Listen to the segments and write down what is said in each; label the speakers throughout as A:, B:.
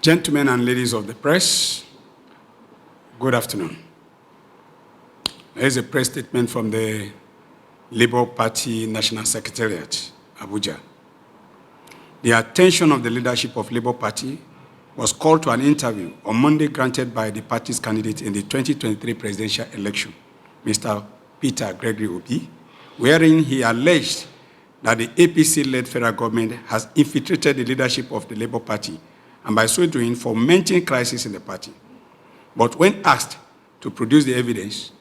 A: Gentlemen and ladies of the press, good afternoon. There is a press statement from the Labour Party National Secretariat, Abuja. The attention of the leadership of Labour Party was called to an interview on Monday granted by the party's candidate in the 2023 presidential election, Mr. Peter Gregory Obi, wherein he alleged that the APC-led federal government has infiltrated the leadership of the Labour Party and by so doing fomenting crisis in the party. But when asked to produce the evidence,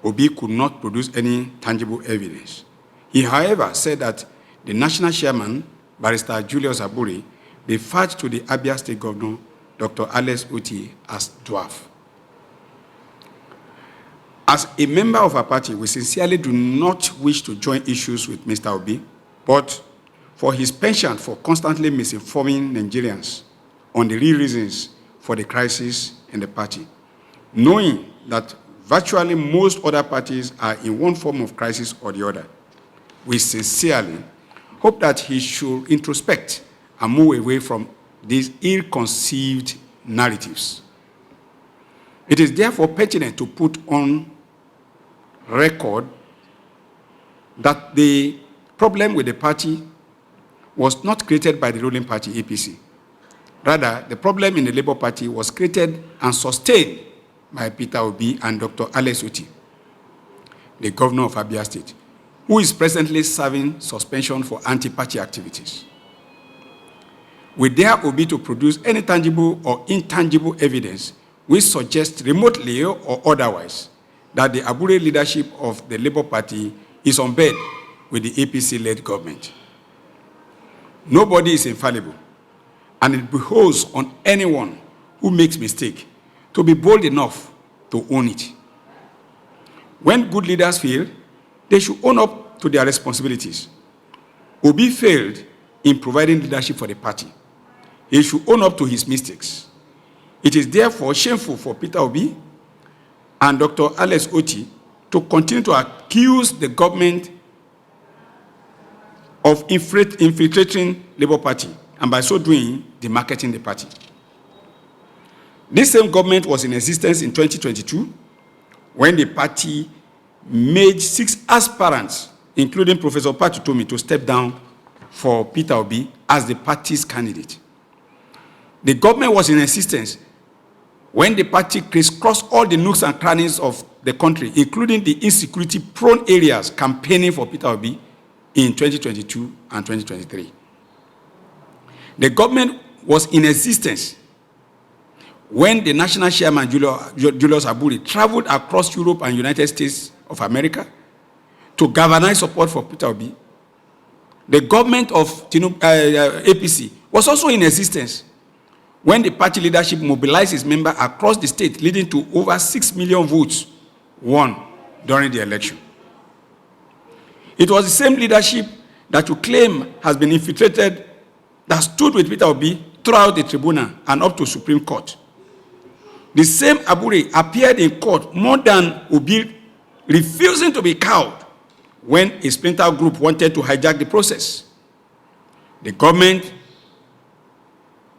A: Obi could not produce any tangible evidence. He, however, said that the national chairman, Barrister Julius Abure, referred to the Abia State Governor, Dr. Otti, as dwarf. As a member of our party, we sincerely do not wish to join issues with Mr. Obi, but for his penchant for constantly misinforming Nigerians on the real reasons for the crisis in the party, knowing that virtually most other parties are in one form of crisis or the other. We sincerely hope that he should introspect and move away from these ill-conceived narratives. It is therefore pertinent to put on record that the problem with the party was not created by the ruling party, APC. Rather, the problem in the Labour Party was created and sustained by Peter Obi and Dr. Otti, the governor of Abia State, who is presently serving suspension for anti-party activities. We dare Obi to produce any tangible or intangible evidence which suggests remotely or otherwise that the Abure leadership of the Labour Party is on bed with the APC-led government. Nobody is infallible, and it behoves on anyone who makes mistake to be bold enough to own it. When good leaders fail, they should own up to their responsibilities. Obi failed in providing leadership for the party. He should own up to his mistakes. It is therefore shameful for Peter Obi and Dr. Otti to continue to accuse the government of infiltrating Labour Party and by so doing, demarketing the party. This same government was in existence in 2022 when the party made 6 aspirants, including Professor Patutomi, to step down for Peter Obi as the party's candidate. The government was in existence when the party crisscrossed all the nooks and crannies of the country, including the insecurity-prone areas, campaigning for Peter Obi in 2022 and 2023. The government was in existence when the national chairman, Julius Abure, traveled across Europe and United States of America to galvanize support for Peter Obi. The government of APC was also in existence when the party leadership mobilized its members across the state, leading to over 6 million votes won during the election. It was the same leadership that you claim has been infiltrated that stood with Peter Obi throughout the tribunal and up to Supreme Court. The same Abure appeared in court more than Obi, refusing to be cowed when a splinter group wanted to hijack the process. The government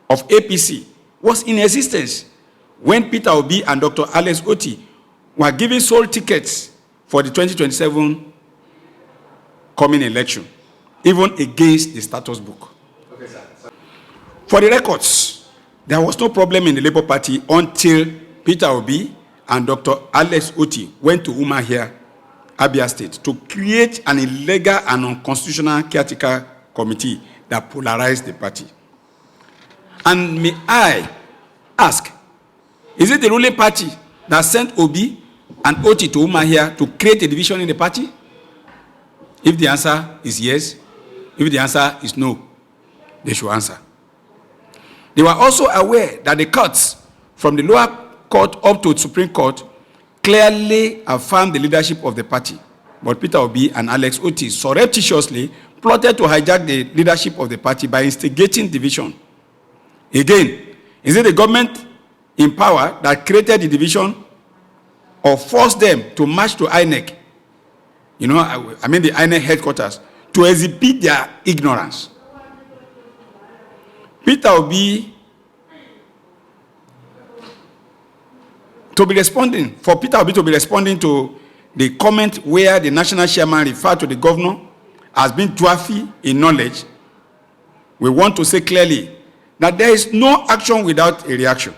A: of APC was in existence when Peter Obi and Dr. Otti were given sole tickets for the 2027 coming election, even against the status book. Okay, sir. For the records, there was no problem in the Labour Party until Peter Obi and Dr. Otti went to Umuahia, Abia State, to create an illegal and unconstitutional caretaker committee that polarized the party. And may I ask, is it the ruling party that sent Obi and Otti to Umuahia to create a division in the party? If the answer is yes, if the answer is no, they should answer. They were also aware that the courts, from the lower court up to the Supreme Court, clearly affirmed the leadership of the party. But Peter Obi and Otti surreptitiously plotted to hijack the leadership of the party by instigating division. Again, is it the government in power that created the division or forced them to march to INEC? The INEC headquarters, to exhibit their ignorance. Peter Obi to be responding, for Peter Obi to be responding to the comment where the national chairman referred to the governor as being dwarfy in knowledge, we want to say clearly that there is no action without a reaction.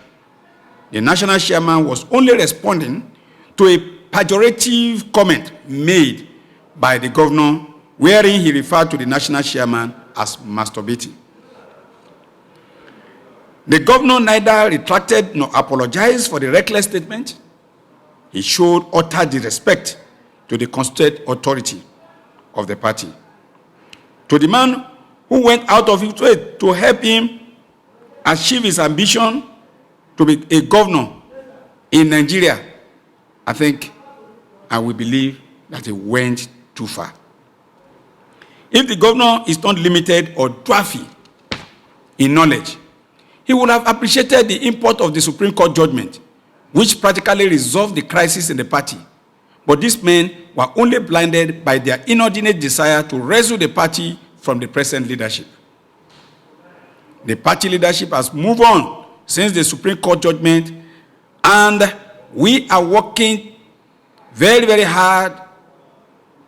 A: The national chairman was only responding to a pejorative comment made by the governor wherein he referred to the national chairman as masturbating. The governor neither retracted nor apologized for the reckless statement. He showed utter disrespect to the constituted authority of the party. To the man who went out of his way to help him achieve his ambition to be a governor in Nigeria, I think and we believe that he went too far. If the governor is not limited or dwarfy in knowledge, he would have appreciated the import of the Supreme Court judgment, which practically resolved the crisis in the party. But these men were only blinded by their inordinate desire to wrestle the party from the present leadership. The party leadership has moved on since the Supreme Court judgment, and we are working very, very hard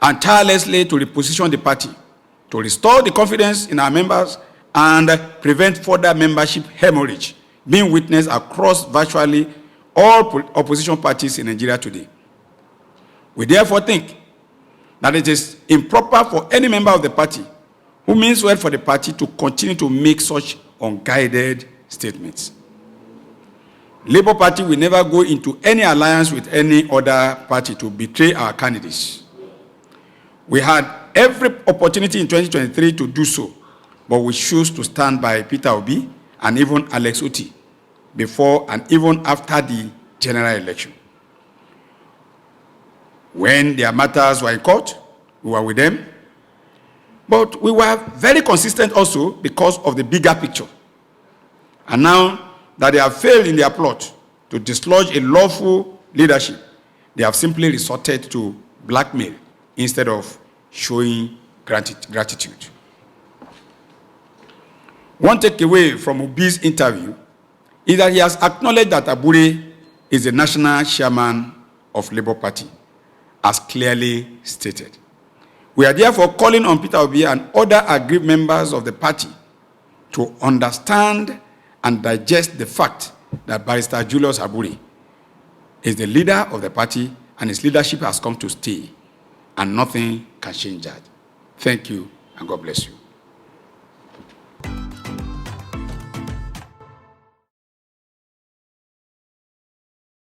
A: and tirelessly to reposition the party, to restore the confidence in our members and prevent further membership hemorrhage being witnessed across virtually all opposition parties in Nigeria today. We therefore think that it is improper for any member of the party who means well for the party to continue to make such unguided statements. Labour Party will never go into any alliance with any other party to betray our candidates. We had every opportunity in 2023 to do so, but we choose to stand by Peter Obi and even Alex Otti before and even after the general election. When their matters were in court, we were with them, but we were very consistent also because of the bigger picture. And now that they have failed in their plot to dislodge a lawful leadership, they have simply resorted to blackmail instead of showing gratitude. One takeaway from Obi's interview is that he has acknowledged that Abure is the national chairman of Labour Party, as clearly stated. We are therefore calling on Peter Obi and other aggrieved members of the party to understand and digest the fact that Barrister Julius Abure is the leader of the party and his leadership has come to stay, and nothing can change that. Thank you, and God bless you.